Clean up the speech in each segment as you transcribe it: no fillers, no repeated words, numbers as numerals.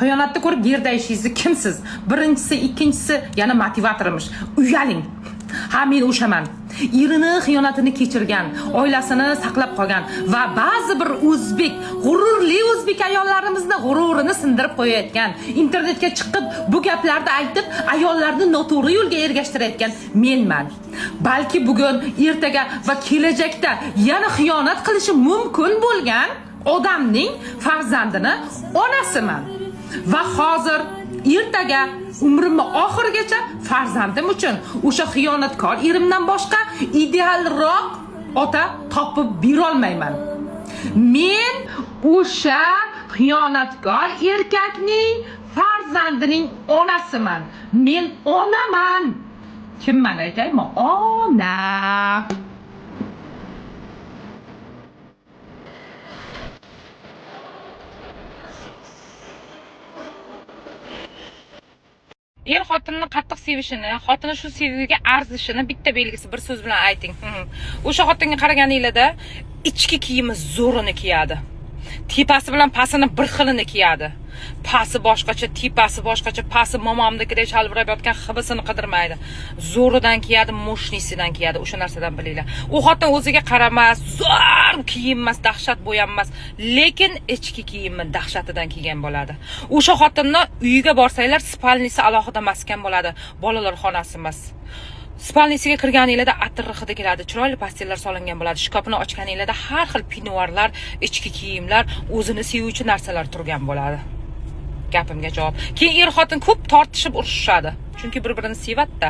Xiyonatni ko'rib yerda yashaysiz kimsiz? Birinchisi, ikkinchisi yana motivatorimish. Uyaling. Ha, men o'shaman. Erini xiyonatini kechirgan, oilasini saqlab qolgan va ba'zi bir o'zbek, g'ururli o'zbek ayollarimizni g'ururini sindirib qo'yayotgan, internetga chiqib bu gaplarni aytib, ayollarni noto'g'ri yo'lga ergashtirayotgan menman. Balki bugun, ertaga va kelajakda yana xiyonat qilishi mumkin bo'lgan odamning farzandini onasiman. Va hozir ertaga umrimni oxirigacha farzandim uchun o'sha xiyonatkor erimdan boshqa idealroq ota topib berolmayman. Men o'sha xiyonatkor erkakning farzandining onasiman. Men onaman. Kimman aytaymi? Ona. Er xotinni qattiq sevishini, xotini shu sevgiga arzishini bitta belgisi bir so'z bilan ayting. O'sha xotinga qaraganinglarda ichki kiyimi zo'rini kiyadi. Tepasi bilan pasini bir xilini kiyadi. Pasi boshqacha, tepasi boshqacha, pasi momamnikidek shalvirab yotgan hibisini qidirmaydi. Zo'ridan kiyadi, mushnisidan kiyadi. O'sha narsadan bilinglar. U xotin o'ziga qaramas, zo'r kiyinmas, dahshat bo'yanmas, lekin ichki kiyimi dahshatidan kiygan bo'ladi. O'sha xotinni uyiga borsanglar, spalnisi alohida maskan bo'ladi, bolalar xonasi emas. Spalnisiga kirganinglarda atir hidi keladi, chiroyli pastellar solingan bo'ladi. Shkafini ochganinglarda har xil pinoarlar, ichki kiyimlar, o'zini sevuvchi narsalar turgan bo'ladi. Gapimga javob. Keyin er xotin ko'p tortishib urushadi. Chunki bir-birini sevadi-da.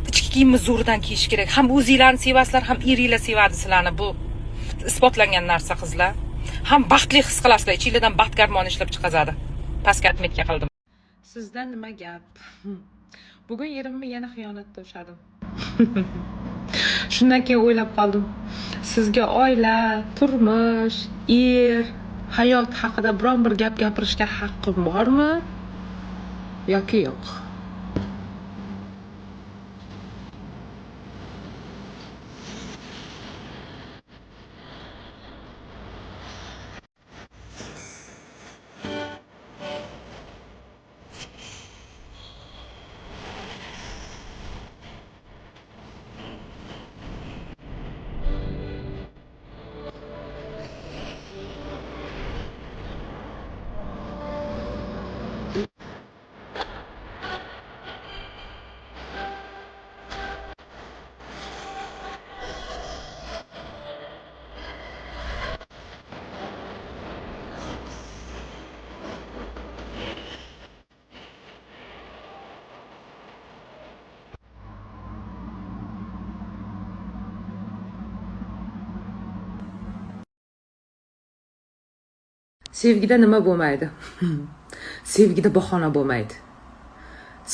Ichki kiyimni zo'ridan kiyish kerak. Ham o'zinglarni sevasizlar, ham eringlar sevadi sizlarni. Bu isbotlangan narsa qizlar. Ham baxtli his qilasizlar, ichingizdan baxt garmoni ishlab chiqazadi. Pastga atmetga qildim. Sizdan nima gap? Bugun erimni yana xiyonatda ushladim. Shundan keyin o'ylab qoldim. Sizga oila, turmush, er, hayot haqida biron bir gap gapirishga haqqim bormi yoki yo'q? Sevgida nima bo'lmaydi? Sevgida bahona bo'lmaydi.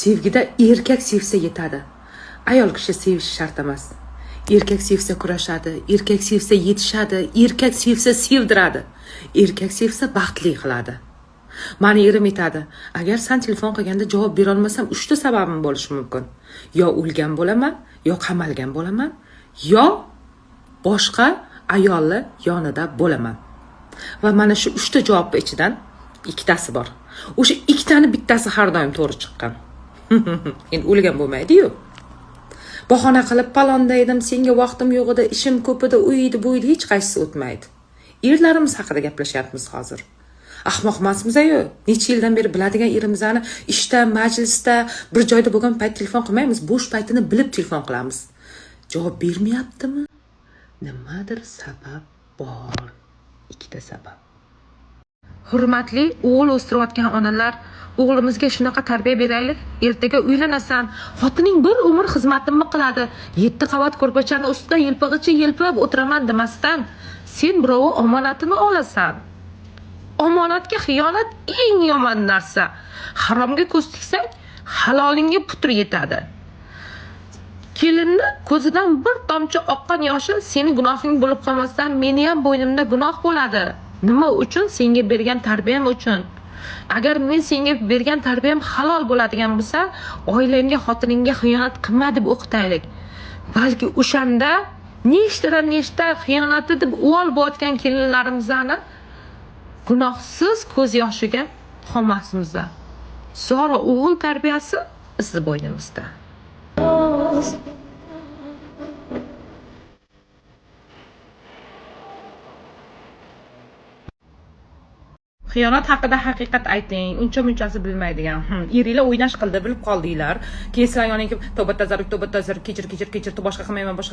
Sevgida erkak sevsa yetadi. Ayol kishi sevishi shart emas. Erkak sevsa kurashadi, erkak sevsa yetishadi, erkak sevsa sevdiradi. Erkak sevsa baxtli qiladi. Mani erim aytadi, agar sen telefon qilganda javob bera olmasam, 3 ta sababim bo'lishi mumkin. Yo o'lgan bo'laman, yo qamalgan bo'laman, yo boshqa ayollar yonida bo'laman. Va mana shu 3 ta javob ichidan ikkitasi bor. O'sha ikkitani bittasi har doim to'g'ri chiqqan. Endi o'lgan bo'lmaydi-yu. Bahona qilib palonda edim, senga vaqtim yo'q edi, ishim ko'p edi, u edi, bu edi, hech qaysisi o'tmaydi. Erlarimiz haqida gaplashyapmiz hozir. Ahmoq emasmiz-ku. Necha yildan beri biladigan erimizni ishda, majlisda, bir joyda bo'lgan payt telefon qilmaymiz, bo'sh paytini bilib telefon qilamiz. Javob bermayaptimi? Nimadir sabab bor. Ikkita sabab. Hurmatli o'g'il o'stirayotgan onalar, o'g'limizga shunaqa tarbiya beraylik. Ertaga uylanasan, xotining bir umr xizmatimni qiladi. 7 qavat ko'rpachani ustida yelpig'icha yelpib o'tiraman demasdan, sen birovi omonatini olasan. Omonatga xiyonat eng yomon narsa. Haromga ko'z tiksang, halolingga putur yetadi. Kelinni ko'zidan bir tomchi oqqan yoshi seni gunohing bo'lib qolmasdan meni ham bo'ynimda gunoh bo'ladi. Nima uchun? Senga bergan tarbiyam uchun. Agar men senga bergan tarbiyam halol bo'ladigan bo'lsa, oilamga, xotiningga xiyonat qilma deb o'qitaylik. Balki o'shanda nechta xiyonati deb uvol bo'layotgan kelinlarimizni gunohsiz ko'z yoshiga qolmasmizda. Zora o'g'il tarbiyasi bizni bo'ynimizda. Xiyonat haqida haqiqat ayting, uncha-munchasi bilmaydigan. Eringlar o'ynash qildi, bilib qoldinglar. Keyin sizlar yoningga tavba tazarruk, kechir, boshqa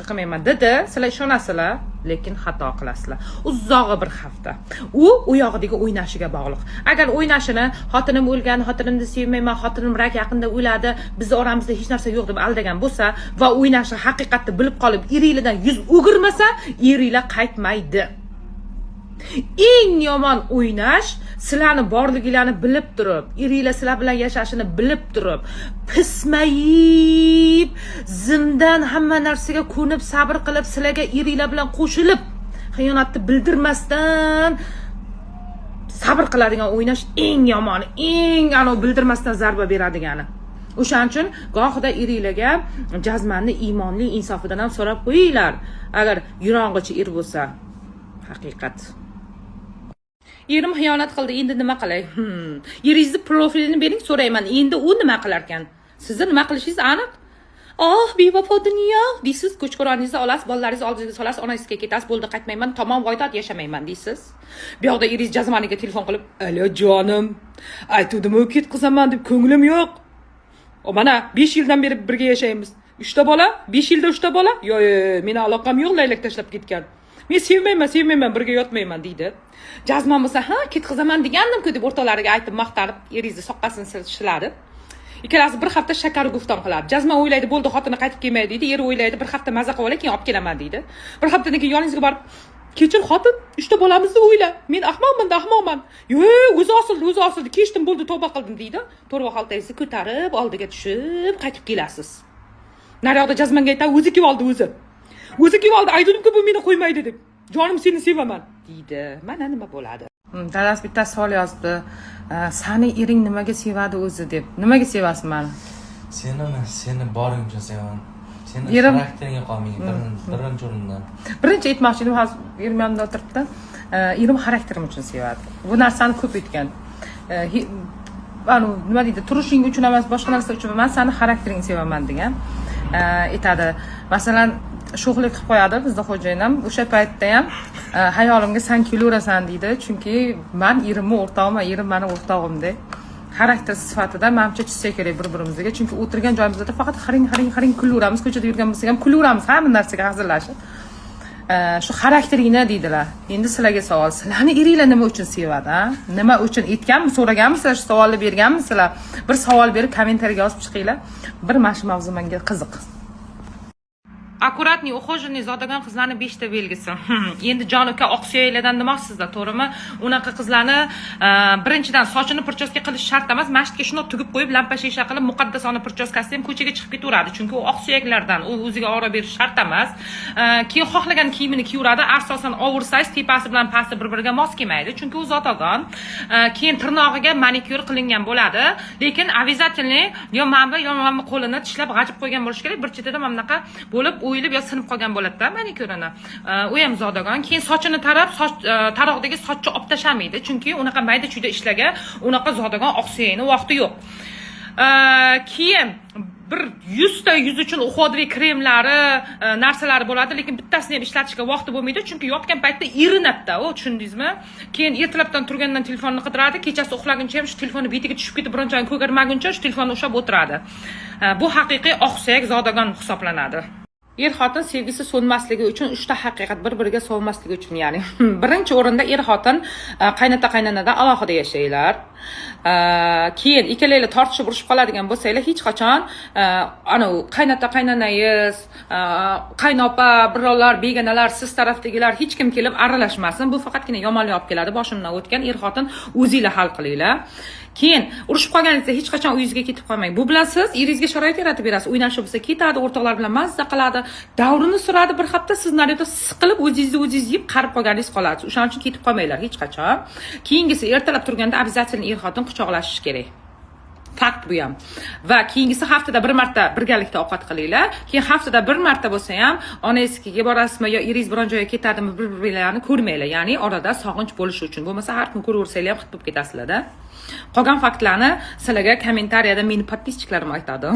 qilmayman dedi. Sizlar ishonasizlar, lekin xato qilasizlar. Uzog'i bir hafta. U yog'iga o'ynashiga bog'liq. Agar o'ynashini xotinim o'lgan, xotinimni sevmayman, xotinim rak yaqinda o'ladi, bizni oramizda hech narsa yo'q deb aldagan bo'lsa va o'ynashi haqiqatni bilib qolib, eringlardan yuz o'girmasa, eringlar qaytmaydi. Eng yomon o'ynash sizlarni borliginglarni bilib turib, eringlar sizlar bilan yashashini bilib turib, pismayib, zimdan hamma narsaga ko'nib, sabr qilib, sizlarga eringlar bilan qo'shilib, xiyonatni bildirmasdan sabr qiladigan o'ynash eng yomoni, eng bildirmasdan zarba beradigani. O'shaning uchun gohida eringlarga jazmanni iymonli, insofidan ham so'rab qo'yinglar. Agar yurong'ichi er bo'lsa, haqiqat. Erim xiyonat qildi, endi nima qilay? Eringizni profilini bering, so'rayman. Endi u nima qilar ekan? Sizni nima qilishingiz aniq. Bevafo dunyo deysiz, ko'chqo'roningizni olasiz, bolalaringizni oldingizga solasiz, onangizga ketasiz, bo'ldi qaytmayman, tamom voydat yashamayman deysiz. Bu yoqda eringiz jazmaniga telefon qilib, "Alo jonim, aytuvdim-ku ketqizaman deb ko'nglim yo'q. Mana 5 yildan beri birga yashaymiz. 3 ta bola, 5 yilda 3 ta bola. Yo'q, meni aloqam yo'q, laylak tashlab ketgan. Men sevmayman, birga yotmayman" deydi. Jazman bo'lsa, ketqizaman degandim-ku deb o'rtalariga aytib maqtanib, eringizni soqqasini silishiladi. Ikkalasi bir hafta shakar gufton qiladi. Jazman o'ylaydi, bo'ldi, xotini qaytib kelmaydi deydi. Eri o'ylaydi, bir hafta maza qilib olay, keyin olib kelaman deydi. Bir haftadan keyin yoningizga borib, "Kechir xotin, 3 ta bolamizni o'yla. Men ahmoqman. Yo'q, o'zi osildi. Kechdim, bo'ldi, tavba qildim" deydi. To'rva xaltangizni ko'tarib, oldiga tushib, qaytib kelasiz. Naryoqda jazmanga aytadi, "O'zi kelib oldi, o'zi kelib oldi, aytdim-ku bu meni qo'ymaydi deb. Jonim seni sevaman" deydi. Mana nima bo'ladi. Dadasi bitta savol yozdi. Sani ering nimaga sevadi o'zi deb. Nimaga sevasiz meni? Seni boringcha sevaman. Seni xarakteringga qolmayman, birinchi o'rinda. Birinchi aytmoqchi edim, hozir erim yonimda o'tiribdi. Erim xarakterim uchun sevadi. Bu narsani ko'p aytgan. Nima deydi, turishing uchun emas, boshqa narsa uchun emas, sani xarakteringni sevaman degan. Aytadi. Masalan, sho'xlik qilib qo'yadi bizda xo'jayinim. O'sha paytda ham hayolimga "Sen kelaversan" deydi. Chunki men erimni o'rtog'iman, erim meni o'rtog'imda. Xarakter sifatida menimcha tushsa kerak bir-birimizga. Chunki o'tirgan joyimizda faqat haring kulaveramiz, ko'chada yurgan bo'lsak ham kulaveramiz, hamma narsaga hazillashib. Shu xarakteringni deydilar. Endi sizlarga savol, sizlarni eringlar nima uchun sevadi, Nima uchun aytganmi, so'raganmisizlar, shu savolni berganmisizlar? Bir savol berib kommentariyaga yozib chiqinglar. Bir mana shu mavzu menga qiziq. Akkuratniy, ухоженный zodagon qizlarning 5 ta belgisi. Endi jon uka oqsuyaklardan demoqsizlar, to'g'rimi? Unaqa qizlarni birinchidan sochini prическа qilish shart emas, masjidga shuni tugib qo'yib, lampa shisha qilib, muqaddasona prическасida ham ko'chaga chiqib ketaveradi. Chunki u oqsuyaklardan, u o'ziga oro berish shart emas. Keyin xohlagan kiyimini kiyaveradi, asosan oversize, tepasi bilan pasti bir-biriga mos kelmaydi, chunki u zodagon. Keyin tirnog'iga manikyur qilingan bo'ladi, lekin обязательно yo mana qo'lini tishlab g'ajib qo'ygan bo'lish kerak, bir chetida mana bunaqa bo'lib o'yilib yo sinib qolgan bo'ladi-da manikyurini. U ham zodagon. Keyin sochini tarab, taroqdagi sochni olib tashlamaydi, chunki unaqa mayda-chuyda ishlagan, unaqa zodagon oqsuyakni vaqti yo'q. Keyin bir 100 ta yuz uchun uxodviy kremlari, narsalari bo'ladi, lekin bittasini ham ishlatishga vaqti bo'lmaydi, chunki yotgan paytda erinadi-da, tushundingizmi? Keyin ertalabdan turgandan telefonni qidiradi, kechasi uxlaguncha ham shu telefonni betiga tushib ketib, biron joyini ko'garmaguncha shu telefonni ushlab o'tiradi. Bu haqiqiy oqsuyak zodagon hisoblanadi. Er-xotin sevgisi so'nmasligi uchun 3 ta haqiqat bir-biriga so'nmasligi uchun, ya'ni birinchi o'rinda er-xotin qaynota-qaynanadan alohida yashaylar. Keyin ikkalaylar tortishib urushib qoladigan bo'lsanglar, hech qachon qaynota-qaynanangiz, qaynopa, birovlar, begonalar, siz tarafdagilar hech kim kelib aralashmasin. Bu faqatgina yomonlik olib keladi. Boshimdan o'tgan, er-xotin o'zingizlar hal qilinglar. Keyin urushib qolganingizda hech qachon uyingizga ketib qolmang. Bu bilan siz eringizga sharoit yaratib berasiz. O'ynashi bo'lsa ketadi, o'rtoqlar bilan mazza qiladi, davrini suradi, bir hafta siz naryoqda siqilib o'zingizni yeb qarib qolganingiz qoladi. O'shaning uchun ketib qolmanglar hech qachon. Keyingisi ertalab turganda обязательно er-xotin quchoqlashish kerak. Fakt bu ham. Va keyingisi haftada bir marta birgalikda ovqat qilinglar. Keyin haftada bir marta bo'lsa ham onangizga borasizmi yo eringiz biron joyga ketadimi bir-birlarini ko'rmanglar. Ya'ni orada sog'inch bo'lishi uchun. Bo'lmasa har kun ko'raversanglar ham xit bo'lib ketasizlar-da. Qolgan faktlarni sizlarga kommentariyada meni podpischiklarim aytadi.